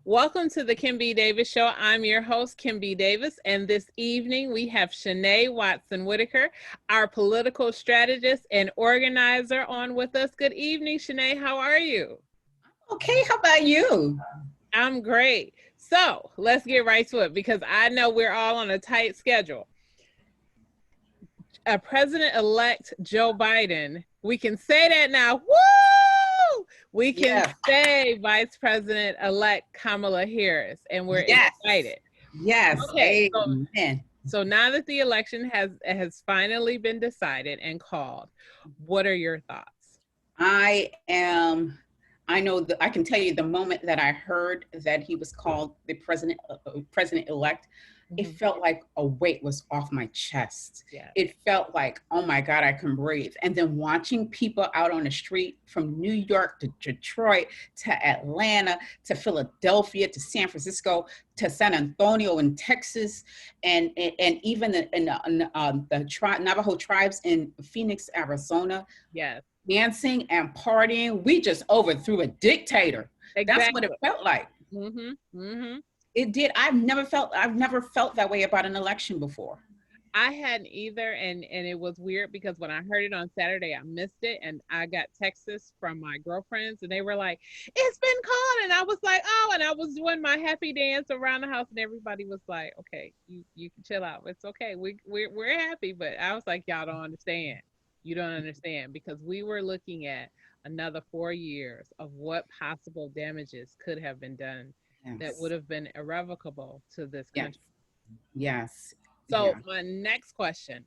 Welcome to the Kim B. Davis Show. I'm your host, Kim B. Davis, and this evening we have Shanay Watson-Whittaker, our political strategist and organizer, on with us. Good evening, Shanay. How are you? Okay, how about you? I'm great. So let's get right to it because I know we're all on a tight schedule. President-elect Joe Biden, we can say that now. Woo! We can say Vice President-elect Kamala Harris, and we're excited. Yes. Okay. Amen. So now that the election has finally been decided and called, what are your thoughts? I know that I can tell you the moment that I heard that he was called the president-elect, it felt like a weight was off my chest. Yes. It felt like, oh my God, I can breathe. And then watching people out on the street from New York to Detroit to Atlanta to Philadelphia to San Francisco to San Antonio in Texas and even the Navajo tribes in Phoenix, Arizona. Yes. Dancing and partying. We just overthrew a dictator. Exactly. That's what it felt like. It did. I've never felt that way about an election before. I hadn't either, and it was weird because when I heard it on Saturday, I missed it, and I got texts from my girlfriends, and they were like, "It's been called," and I was like, "Oh," and I was doing my happy dance around the house, and everybody was like, "Okay, you can chill out. It's okay. We're happy," but I was like, "Y'all don't understand. You don't understand," because we were looking at another 4 years of what possible damages could have been done. Yes. That would have been irrevocable to this country. Yes. So my next question,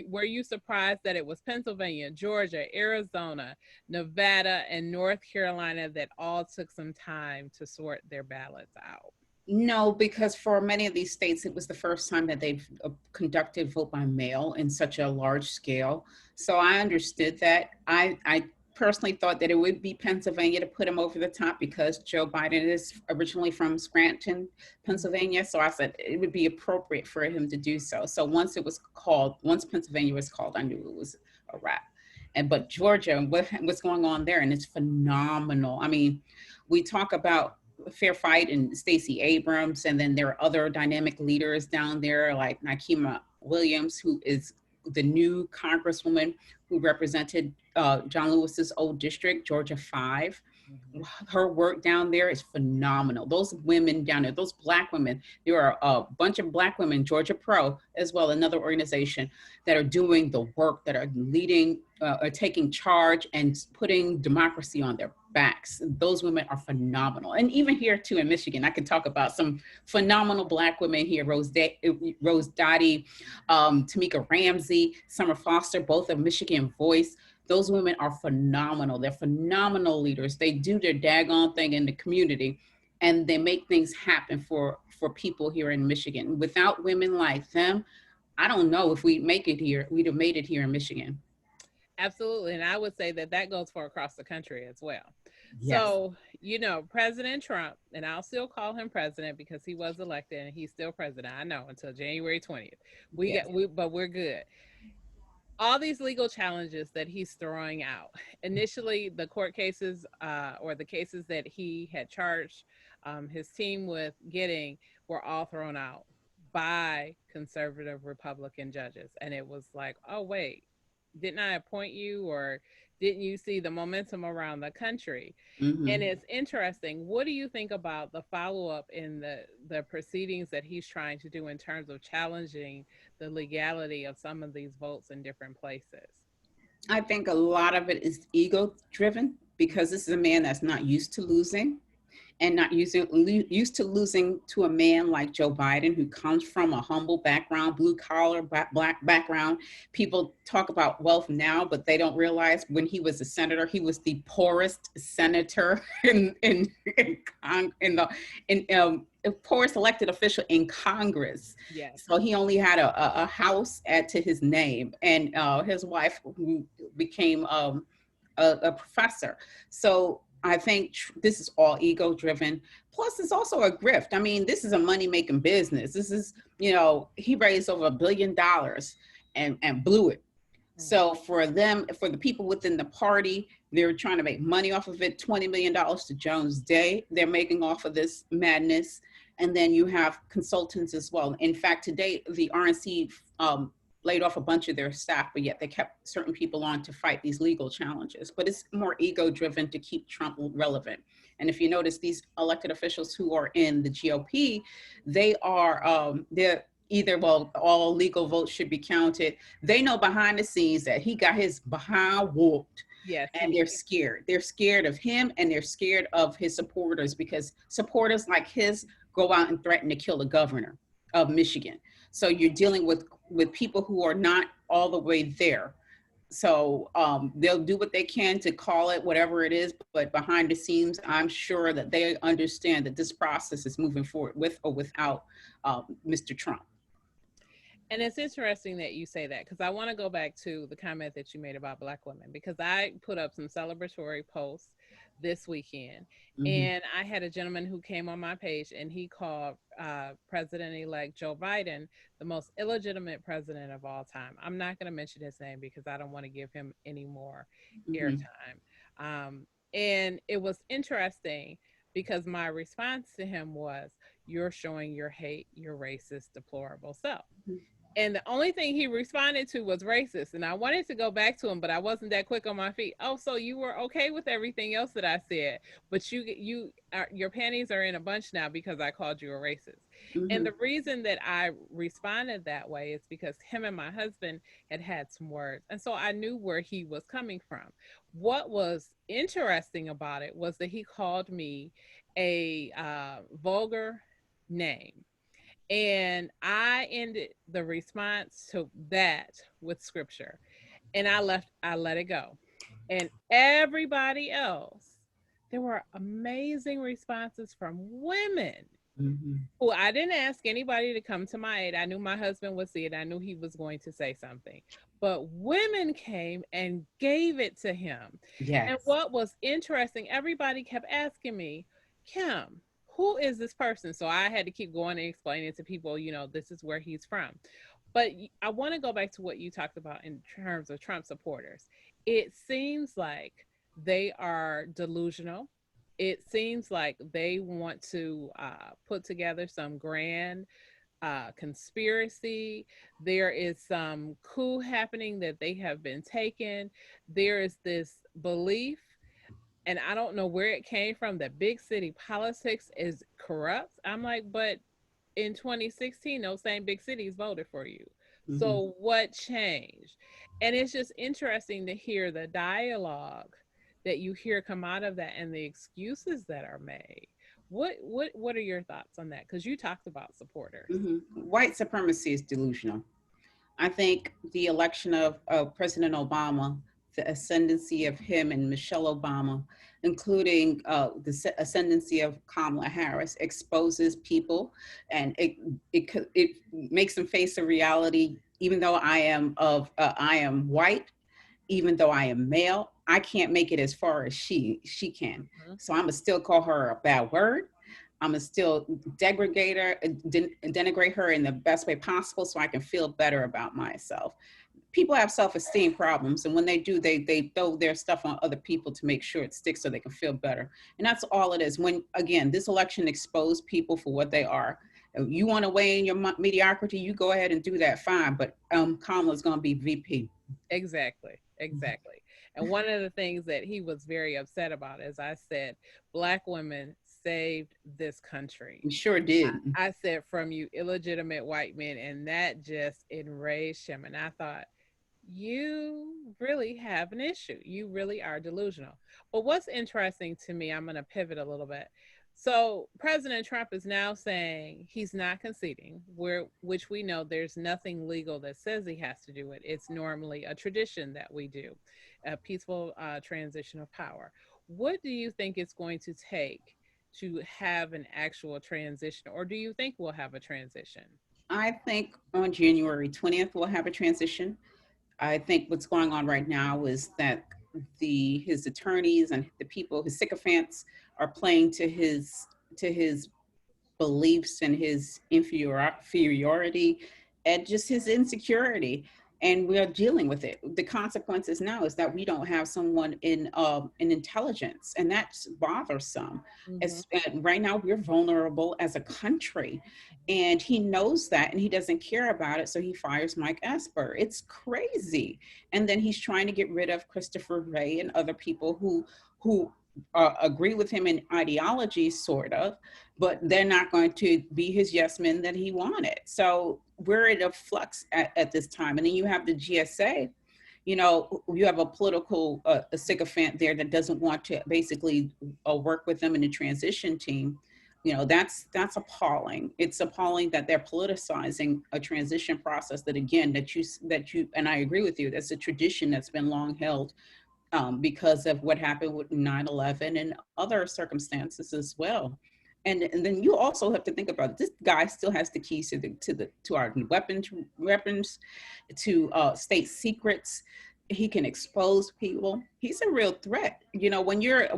were you surprised that it was Pennsylvania, Georgia, Arizona, Nevada, and North Carolina that all took some time to sort their ballots out? No, because for many of these states, it was the first time that they've conducted vote by mail in such a large scale. So I understood that. I personally thought that it would be Pennsylvania to put him over the top because Joe Biden is originally from Scranton, Pennsylvania. So I said it would be appropriate for him to do so. So once Pennsylvania was called, I knew it was a wrap. But Georgia, what's going on there? And it's phenomenal. I mean, we talk about fair fight and Stacey Abrams, and then there are other dynamic leaders down there like Nikema Williams, who is the new congresswoman who represented John Lewis's old district, Georgia 5. Her work down there is phenomenal. Those women down there, those Black women, there are a bunch of Black women, Georgia Pro as well, another organization that are doing the work, that are leading, are taking charge and putting democracy on their backs. Those women are phenomenal. And even here too in Michigan, I can talk about some phenomenal Black women here, Rose Dottie, Tamika Ramsey, Summer Foster, both of Michigan Voice. Those women are phenomenal. They're phenomenal leaders. They do their daggone thing in the community, and they make things happen for people here in Michigan. Without women like them, I don't know if we'd make it here. We'd have made it here in Michigan. Absolutely. And I would say that goes for across the country as well. Yes. So, President Trump, and I'll still call him president because he was elected and he's still president. I know until January 20th. But we're good. All these legal challenges that he's throwing out. Initially, the court cases or the cases that he had charged his team with getting were all thrown out by conservative Republican judges. And it was like, oh, wait, didn't I appoint you, or didn't you see the momentum around the country? And it's interesting. What do you think about the follow-up in the proceedings that he's trying to do in terms of challenging the legality of some of these votes in different places? I think a lot of it is ego-driven because this is a man that's not used to losing. And not used to losing to a man like Joe Biden, who comes from a humble background, blue collar, Black background. People talk about wealth now, but they don't realize when he was a senator, he was the poorest senator in poorest elected official in Congress. Yes. So he only had a house to his name, and his wife, who became a professor. So I think this is all ego-driven. Plus, it's also a grift. I mean, this is a money-making business. This is, he raised over $1 billion and blew it. Mm. So for them, for the people within the party, they're trying to make money off of it. $20 million to Jones Day, they're making off of this madness. And then you have consultants as well. In fact, today the RNC laid off a bunch of their staff, but yet they kept certain people on to fight these legal challenges. But it's more ego driven to keep Trump relevant. And if you notice, these elected officials who are in the GOP, they're either, well, all legal votes should be counted. They know behind the scenes that he got his behind whooped, Yes, he and did. they're scared. They're scared of him, and they're scared of his supporters, because supporters like his go out and threaten to kill the governor of Michigan. So you're dealing with people who are not all the way there. So they'll do what they can to call it whatever it is, but behind the scenes, I'm sure that they understand that this process is moving forward with or without Mr. Trump. And it's interesting that you say that, because I want to go back to the comment that you made about Black women, because I put up some celebratory posts this weekend, Hmm. and I had a gentleman who came on my page and he called President-elect Joe Biden the most illegitimate president of all time. I'm not going to mention his name because I don't want to give him any more Hmm. airtime. And it was interesting because my response to him was, "You're showing your hate, your racist, deplorable self." And the only thing he responded to was racist. And I wanted to go back to him, but I wasn't that quick on my feet. Oh, so you were okay with everything else that I said, but your panties are in a bunch now because I called you a racist. And Hmm. the reason that I responded that way is because him and my husband had some words, and so I knew where he was coming from. What was interesting about it was that he called me a vulgar name, and I ended the response to that with scripture. And I let it go. And everybody else, there were amazing responses from women Hmm. who, I didn't ask anybody to come to my aid. I knew my husband would see it. I knew he was going to say something. But women came and gave it to him. And Yes. what was interesting, everybody kept asking me, Kim, who is this person? So I had to keep going and explaining to people, this is where he's from. But I want to go back to what you talked about in terms of Trump supporters. It seems like they are delusional. It seems like they want to put together some grand conspiracy. There is some coup happening that they have been taken. There is this belief, and I don't know where it came from, that big city politics is corrupt. I'm like, but in 2016, those same big cities voted for you. Hmm. So what changed? And it's just interesting to hear the dialogue that you hear come out of that and the excuses that are made. What are your thoughts on that? Because you talked about supporters. Hmm. White supremacy is delusional. I think the election of President Obama, the ascendancy of him and Michelle Obama, including the ascendancy of Kamala Harris, exposes people, and it makes them face a reality. Even though I am white, even though I am male, I can't make it as far as she can. Mhm. So I'm gonna still call her a bad word. I'm gonna still degrade her, denigrate her in the best way possible, so I can feel better about myself. People have self-esteem problems, and when they do, they throw their stuff on other people to make sure it sticks, so they can feel better. And that's all it is. When again, this election exposed people for what they are. If you want to weigh in your mediocrity, you go ahead and do that, fine. But Kamala's gonna be VP. Exactly. Exactly. And one of the things that he was very upset about, as I said, Black women saved this country. We sure did. I said, from you illegitimate white men, and that just enraged him. And I thought, you really have an issue. You really are delusional. But what's interesting to me, I'm going to pivot a little bit. So President Trump is now saying he's not conceding, which we know there's nothing legal that says he has to do it. It's normally a tradition that we do, a peaceful transition of power. What do you think it's going to take to have an actual transition, or do you think we'll have a transition? I think on January 20th we'll have a transition. I think what's going on right now is that the his attorneys and the people, his sycophants, are playing to his beliefs and his inferiority and just his insecurity. and we are dealing with it. The consequences now is that we don't have someone in intelligence, and that's bothersome. Hmm. Right now, we're vulnerable as a country, and he knows that, and he doesn't care about it. So he fires Mike Esper. It's crazy, and then he's trying to get rid of Christopher Wray and other people who agree with him in ideology, sort of, but they're not going to be his yes men that he wanted. So we're in a flux at this time. And then you have the GSA, you have a political a sycophant there that doesn't want to basically work with them in the transition team. That's appalling. It's appalling that they're politicizing a transition process that, again, that you and I agree with you, that's a tradition that's been long held, because of what happened with 9/11 and other circumstances as well. And then you also have to think about it. This guy still has the keys to our weapons, to state secrets. He can expose people. He's a real threat. When you're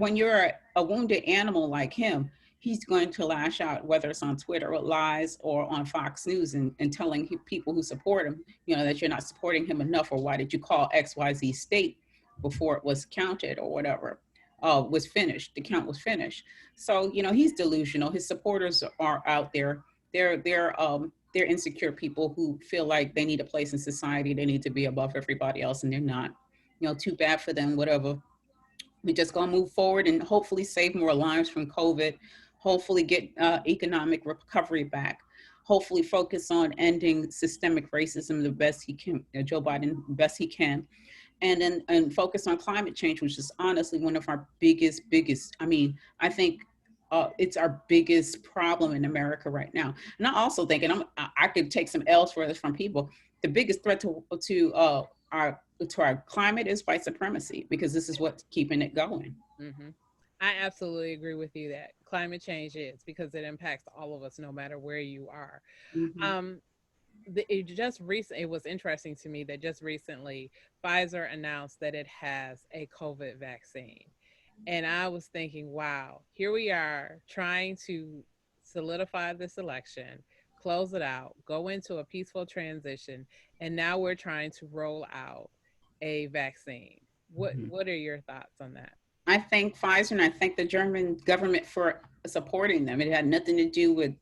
a wounded animal like him, he's going to lash out, whether it's on Twitter or lies or on Fox News, and telling people who support him, that you're not supporting him enough, or why did you call XYZ state before it was counted or whatever, was finished. The count was finished. So he's delusional. His supporters are out there. They're insecure people who feel like they need a place in society. They need to be above everybody else, and they're not. Too bad for them. Whatever. We just gonna move forward and hopefully save more lives from COVID. Hopefully get economic recovery back. Hopefully focus on ending systemic racism the best he can. Joe Biden best he can, and focus on climate change, which is honestly one of our biggest. I mean, I think it's our biggest problem in America right now. And I also think, and I could take some L's for this from people. The biggest threat to our climate is white supremacy, because this is what's keeping it going. Hmm. I absolutely agree with you that climate change is, because it impacts all of us no matter where you are. Hmm. Um, it was interesting to me that just recently Pfizer announced that it has a COVID vaccine. And I was thinking, wow, here we are trying to solidify this election, close it out, go into a peaceful transition, and now we're trying to roll out a vaccine. What are your thoughts on that? I thank Pfizer and I thank the German government for supporting them. It had nothing to do with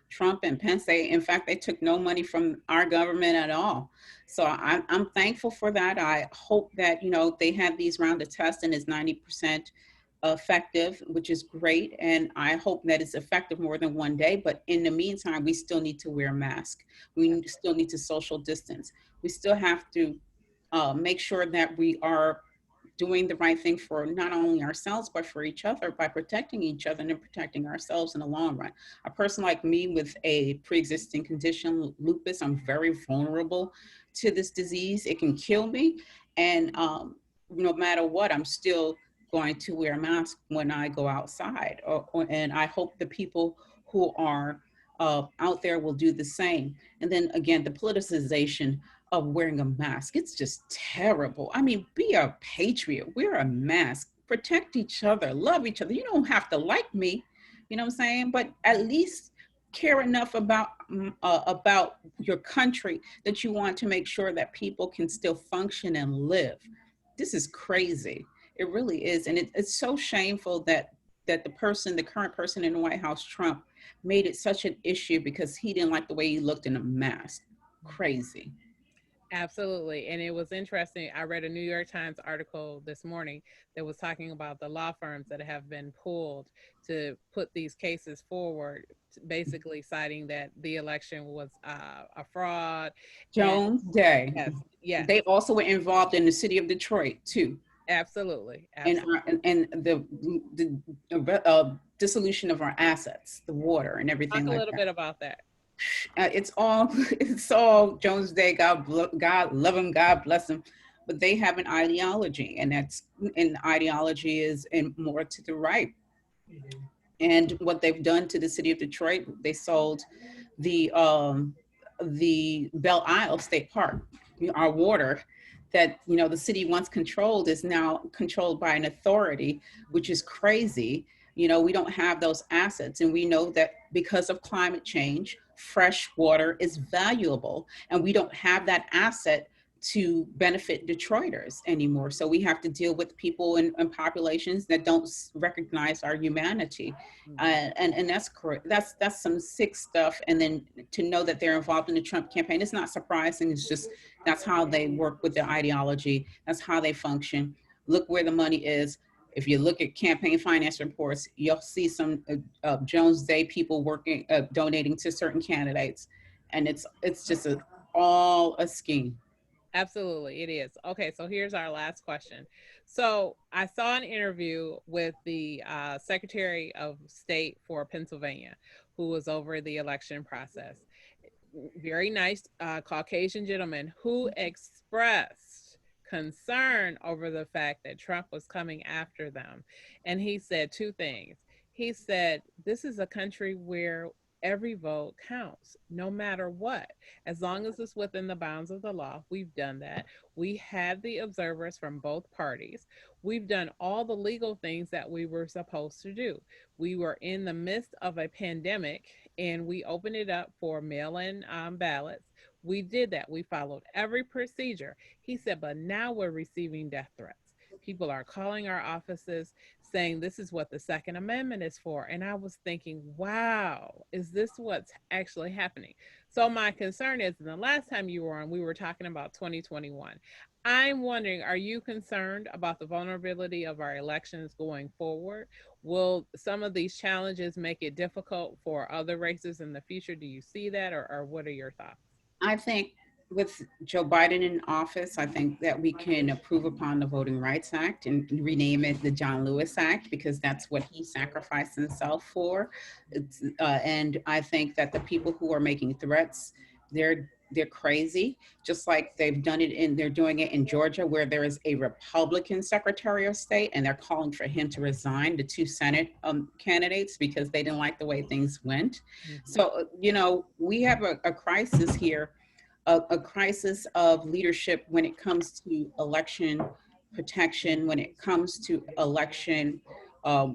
Trump and Pence. In fact, they took no money from our government at all. So I'm thankful for that. I hope that they have these round of tests and is 90% effective, which is great. And I hope that it's effective more than one day. But in the meantime, we still need to wear a mask. We still need to social distance. We still have to make sure that we are doing the right thing for not only ourselves but for each other, by protecting each other and protecting ourselves in the long run. A person like me with a pre-existing condition, lupus, I'm very vulnerable to this disease. It can kill me, and no matter what, I'm still going to wear a mask when I go outside. And I hope the people who are out there will do the same. And then again, the politicization of wearing a mask. It's just terrible. I mean, be a patriot, wear a mask, protect each other, love each other. You don't have to like me, you know what I'm saying? But at least care enough about your country that you want to make sure that people can still function and live. This is crazy. It really is. And it's so shameful that the current person in the White House, Trump, made it such an issue because he didn't like the way he looked in a mask. Crazy. Absolutely. And it was interesting. I read a New York Times article this morning that was talking about the law firms that have been pulled to put these cases forward, basically citing that the election was a fraud. And Jones Day. yes, yes, They also were involved in the city of Detroit too, absolutely. and Absolutely. the dissolution of our assets, the water, and everything Talk a like little that. bit about that. It's all Jones Day. God love him. God bless him. But they have an ideology, and ideology is in more to the right. And what they've done to the city of Detroit, they sold the um, the Belle Isle State Park, our water that the city once controlled is now controlled by an authority, which is crazy. We don't have those assets. And we know that because of climate change, fresh water is valuable. And we don't have that asset to benefit Detroiters anymore. So we have to deal with people and populations that don't recognize our humanity. Mhm. And that's correct. That's some sick stuff. And then to know that they're involved in the Trump campaign, it's not surprising. It's just that's how they work with their ideology. That's how they function. Look where the money is. If you look at campaign finance reports, you'll see some Jones Day people working, donating to certain candidates, and it's just all a scheme. Absolutely, it is. Okay, so here's our last question. So I saw an interview with the Secretary of State for Pennsylvania, who was over the election process. Very nice Caucasian gentleman who expressed concern over the fact that Trump was coming after them. And he said two things. He said, this is a country where every vote counts, no matter what, as long as it's within the bounds of the law. We've done that. We had the observers from both parties. We've done all the legal things that we were supposed to do. We were in the midst of a pandemic and we opened it up for mail in ballots. We did that. We followed every procedure. He said, but now we're receiving death threats. People are calling our offices saying this is what the Second Amendment is for. And I was thinking, wow, is this what's actually happening? So, my concern is, the last time you were on, we were talking about 2021. I'm wondering, are you concerned about the vulnerability of our elections going forward? Will some of these challenges make it difficult for other races in the future? Do you see that, or what are your thoughts? I think with Joe Biden in office, I think that we can improve upon the Voting Rights Act and rename it the John Lewis Act, because that's what he sacrificed himself for. And I think that the people who are making threats, they're crazy, just like they're doing it in Georgia, where there is a Republican Secretary of State, and they're calling for him to resign, the two Senate candidates, because they didn't like the way things went. Mm-hmm. So, we have a crisis here, a crisis of leadership when it comes to election protection, when it comes to election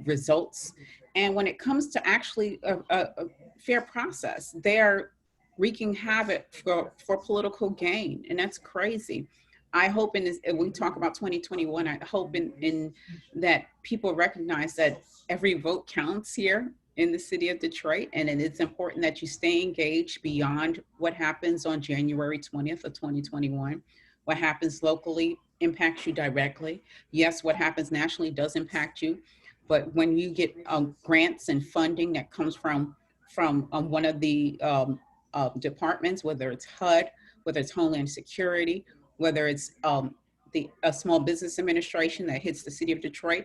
results, and when it comes to actually a fair process. They are wreaking havoc for political gain, and that's crazy. I hope in this, we talk about 2021, I hope in that people recognize that every vote counts here in the city of Detroit. And it's important that you stay engaged beyond what happens on January 20th of 2021. What happens locally impacts you directly. Yes, what happens nationally does impact you. But when you get grants and funding that comes from one of the departments, whether it's HUD, whether it's Homeland Security, whether it's the Small Business Administration that hits the city of Detroit,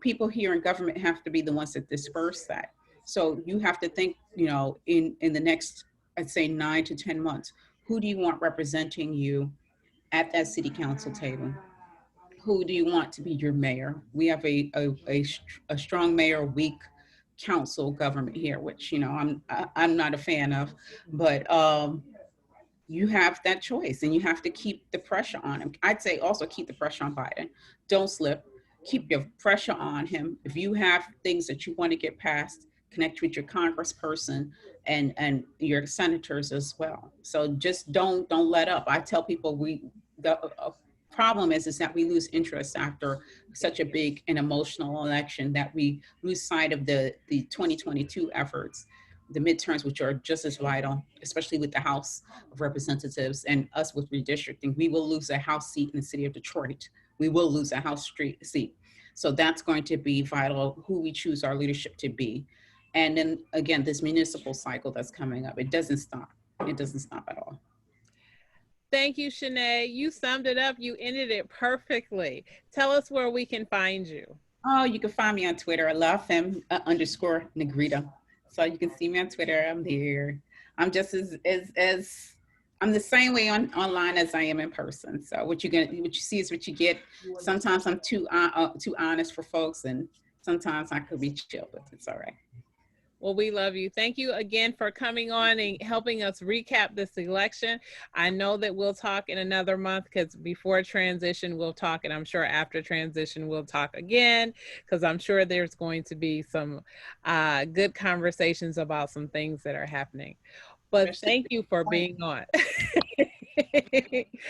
people here in government have to be the ones that disperse that. So you have to think, in the next, I'd say 9 to 10 months, who do you want representing you at that city council table? Who do you want to be your mayor? We have a strong mayor, weak council government here, which I'm not a fan of, but you have that choice, and you have to keep the pressure on him. I'd say also keep the pressure on Biden. Don't slip. Keep your pressure on him. If you have things that you want to get passed, connect with your congressperson and your senators as well. So just don't let up. I tell people the problem is that we lose interest after such a big and emotional election, that we lose sight of the 2022 efforts, the midterms, which are just as vital, especially with the House of Representatives and us with redistricting. We will lose a House seat in the city of Detroit. We will lose a House seat. So that's going to be vital, who we choose our leadership to be. And then again, this municipal cycle that's coming up, it doesn't stop. It doesn't stop at all. Thank you, Shanay. You summed it up. You ended it perfectly. Tell us where we can find you. Oh, you can find me on Twitter, LaFemme underscore Negrita. So you can see me on Twitter. I'm there. I'm just as I'm the same way online as I am in person. So what you see is what you get. Sometimes I'm too honest for folks, and sometimes I could be chill, but it's all right. Well, we love you. Thank you again for coming on and helping us recap this election. I know that we'll talk in another month, because before transition, we'll talk. And I'm sure after transition, we'll talk again, because I'm sure there's going to be some good conversations about some things that are happening. But thank you for being on.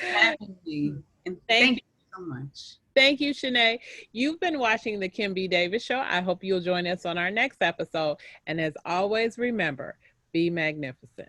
Having me. And thank you so much. Thank you, Shanay. You've been watching the Kim B. Davis Show. I hope you'll join us on our next episode. And as always, remember, be magnificent.